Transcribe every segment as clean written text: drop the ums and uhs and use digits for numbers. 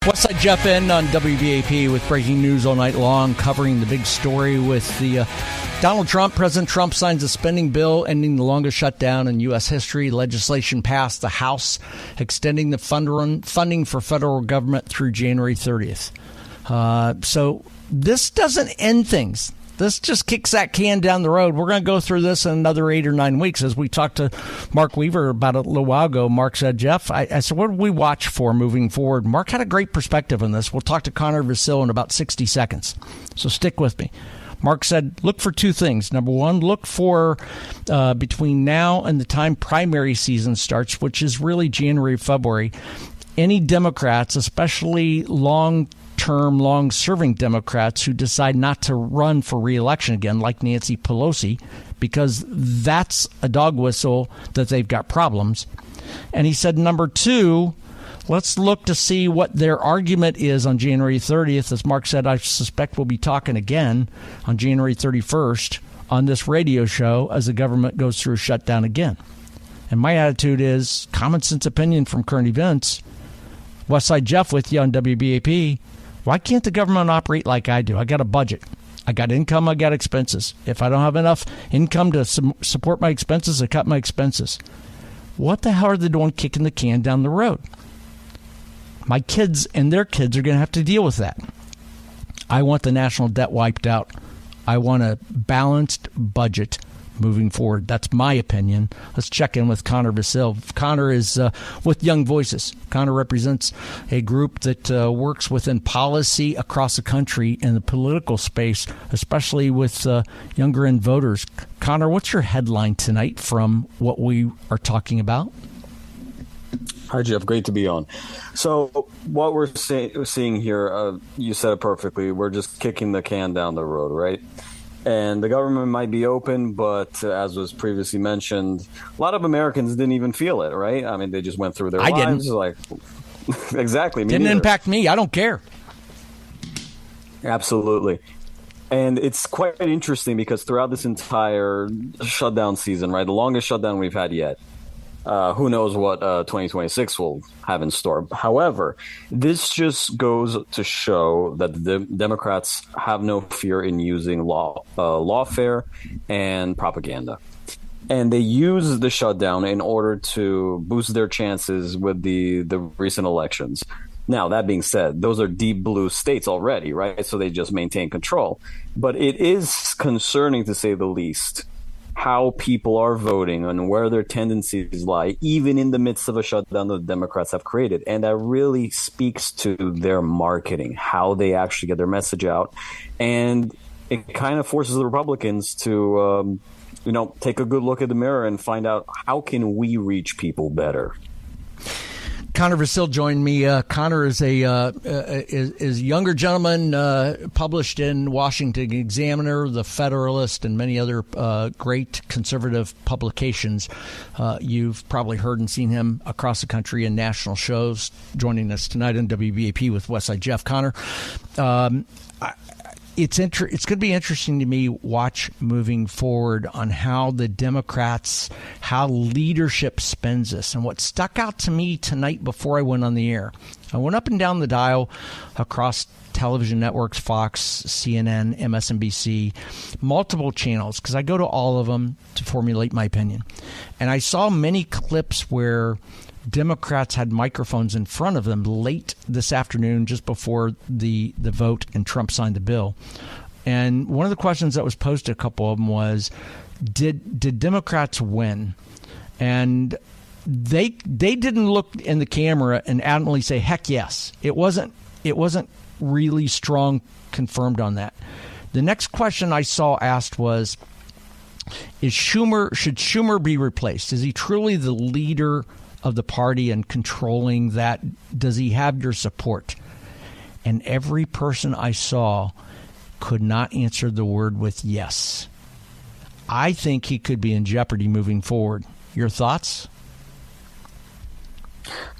Westside Jeff in on WBAP with breaking news all night long, covering the big story with the Donald Trump. President Trump signs a spending bill ending the longest shutdown in U.S. history. Legislation passed the House, extending the funding for federal government through January 30th. So this doesn't end things. This just kicks that can down the road. We're going to go through this in another 8 or 9 weeks. As we talked to Mark Weaver about it a little while ago, Mark said, Jeff, I said, what do we watch for moving forward? Mark had a great perspective on this. We'll talk to Connor Vasile in about 60 seconds. So stick with me. Mark said, look for 2 things. Number one, look for between now and the time primary season starts, which is really January, February, any Democrats, especially long-term, long-serving Democrats who decide not to run for re-election again, like Nancy Pelosi, because that's a dog whistle that they've got problems. And he said, number 2, let's look to see what their argument is on January 30th. As Mark said, I suspect we'll be talking again on January 31st on this radio show as the government goes through a shutdown again. And my attitude is common sense opinion from current events. Westside Jeff with you on WBAP. Why can't the government operate like I do? I got a budget. I got income. I got expenses. If I don't have enough income to support my expenses, I cut my expenses. What the hell are they doing kicking the can down the road? My kids and their kids are going to have to deal with that. I want the national debt wiped out. I want a balanced budget moving forward. That's my opinion. Let's check in with Connor Vasile. Connor is with Young Voices. Connor represents a group that works within policy across the country in the political space, especially with younger end voters. Connor, what's your headline tonight from what we are talking about? Hi, Jeff. Great to be on. So what we're seeing here, you said it perfectly. We're just kicking the can down the road, right? And the government might be open, but as was previously mentioned, a lot of Americans didn't even feel it, right? I mean, they just went through their lives. Didn't. Like, exactly. Didn't impact me. I don't care. Absolutely. And it's quite interesting because throughout this entire shutdown season, right, the longest shutdown we've had yet, who knows what 2026 will have in store. However, this just goes to show that the Democrats have no fear in using lawfare and propaganda. And they use the shutdown in order to boost their chances with the recent elections. Now, that being said, those are deep blue states already, right? So they just maintain control. But it is concerning, to say the least, how people are voting and where their tendencies lie, even in the midst of a shutdown that the Democrats have created. And that really speaks to their marketing, how they actually get their message out. And it kind of forces the Republicans to, take a good look at the mirror and find out how can we reach people better. Connor Vasile joined me. Connor is is a younger gentleman, published in Washington Examiner, The Federalist, and many other great conservative publications. You've probably heard and seen him across the country in national shows. Joining us tonight on WBAP with Westside Jeff. Connor, it's going to be interesting to me watch moving forward on how the Democrats, how leadership spends this. And what stuck out to me tonight before I went on the air, I went up and down the dial across television networks, Fox, CNN, MSNBC, multiple channels, because I go to all of them to formulate my opinion. And I saw many clips where Democrats had microphones in front of them late this afternoon, just before the vote, and Trump signed the bill. And one of the questions that was posed to a couple of them was, did Democrats win? And they didn't look in the camera and adamantly say, heck yes. It wasn't really strong confirmed on that. The next question I saw asked was, should Schumer be replaced? Is he truly the leader of the party and controlling that? Does he have your support? And every person I saw could not answer the word with yes. I think he could be in jeopardy moving forward. Your thoughts?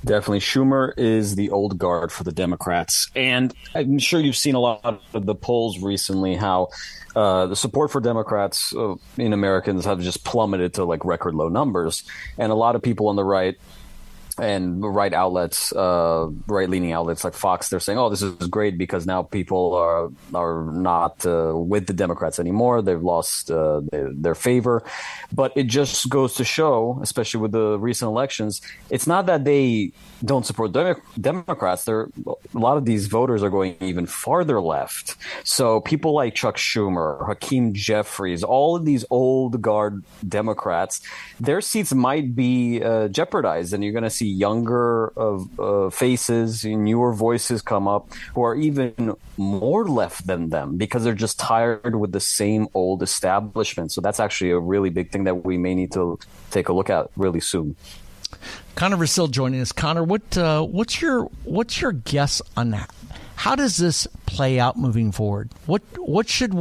Definitely. Schumer is the old guard for the Democrats. And I'm sure you've seen a lot of the polls recently, how the support for Democrats in Americans have just plummeted to like record low numbers. And a lot of people on the right and right-leaning outlets like Fox, they're saying, "Oh, this is great because now people are not with the Democrats anymore. They've lost their favor." But it just goes to show, especially with the recent elections, it's not that they don't support Democrats. A lot of these voters are going even farther left. So people like Chuck Schumer, Hakeem Jeffries, all of these old guard Democrats, their seats might be jeopardized, and you're going to see younger faces, newer voices come up who are even more left than them because they're just tired with the same old establishment. So that's actually a really big thing that we may need to take a look at really soon. Connor Vasile joining us. Connor, what's your guess on that? How does this play out moving forward? What should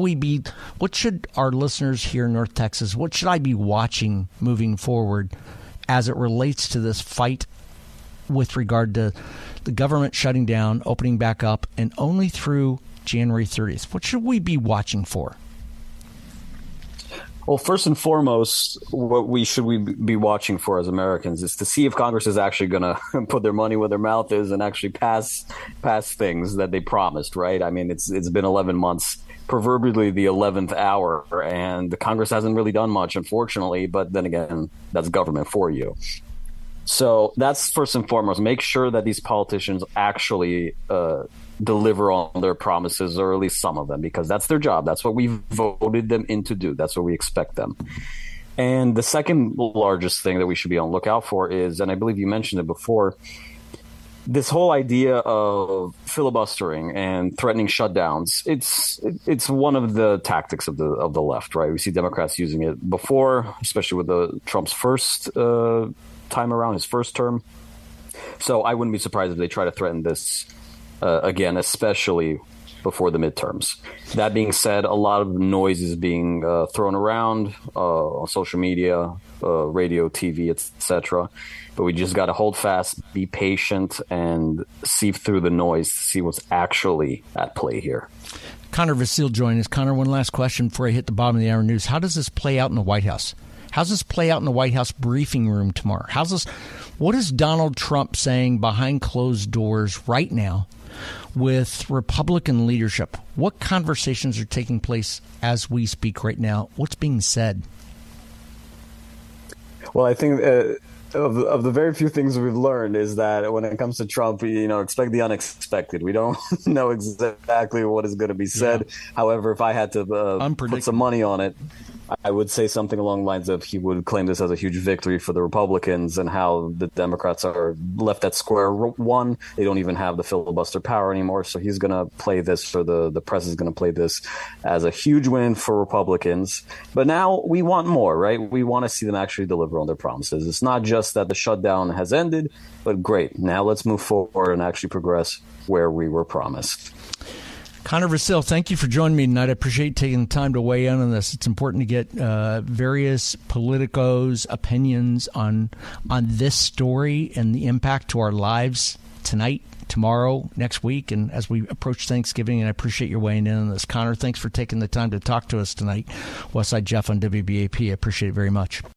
our listeners here in North Texas, what should I be watching moving forward as it relates to this fight with regard to the government shutting down, opening back up, and only through January 30th? What should we be watching for? Well, first and foremost, what we should be watching for as Americans is to see if Congress is actually going to put their money where their mouth is and actually pass things that they promised, right? I mean, it's been 11 months, proverbially the 11th hour, and the Congress hasn't really done much, unfortunately. But then again, that's government for you. So that's first and foremost. Make sure that these politicians actually deliver on their promises, or at least some of them, because that's their job. That's what we voted them in to do. That's what we expect them. And the second largest thing that we should be on the lookout for is, and I believe you mentioned it before, this whole idea of filibustering and threatening shutdowns. It's one of the tactics of the left, right? We see Democrats using it before, especially with Trump's first time around, his first term. So I wouldn't be surprised if they try to threaten this again, especially before the midterms. That being said, a lot of noise is being thrown around on social media, radio, TV, etc. But we just got to hold fast, be patient, and sift through the noise to see what's actually at play here. Connor Vasile joined us. Connor, one last question before I hit the bottom of the hour news. How does this play out in the White House? How's this play out in the White House briefing room tomorrow? What is Donald Trump saying behind closed doors right now with Republican leadership? What conversations are taking place as we speak right now? What's being said? Well, I think of the very few things we've learned is that when it comes to Trump, expect the unexpected. We don't know exactly what is going to be said. Yeah. However, if I had to put some money on it, I would say something along the lines of he would claim this as a huge victory for the Republicans and how the Democrats are left at square one. They don't even have the filibuster power anymore. So he's going to play this, or the press is going to play this as a huge win for Republicans. But now we want more, right? We want to see them actually deliver on their promises. It's not just that the shutdown has ended, but great. Now let's move forward and actually progress where we were promised. Connor Vasile, thank you for joining me tonight. I appreciate taking the time to weigh in on this. It's important to get various politicos' opinions on this story and the impact to our lives tonight, tomorrow, next week, and as we approach Thanksgiving. And I appreciate your weighing in on this. Connor, thanks for taking the time to talk to us tonight. Westside Jeff on WBAP. I appreciate it very much.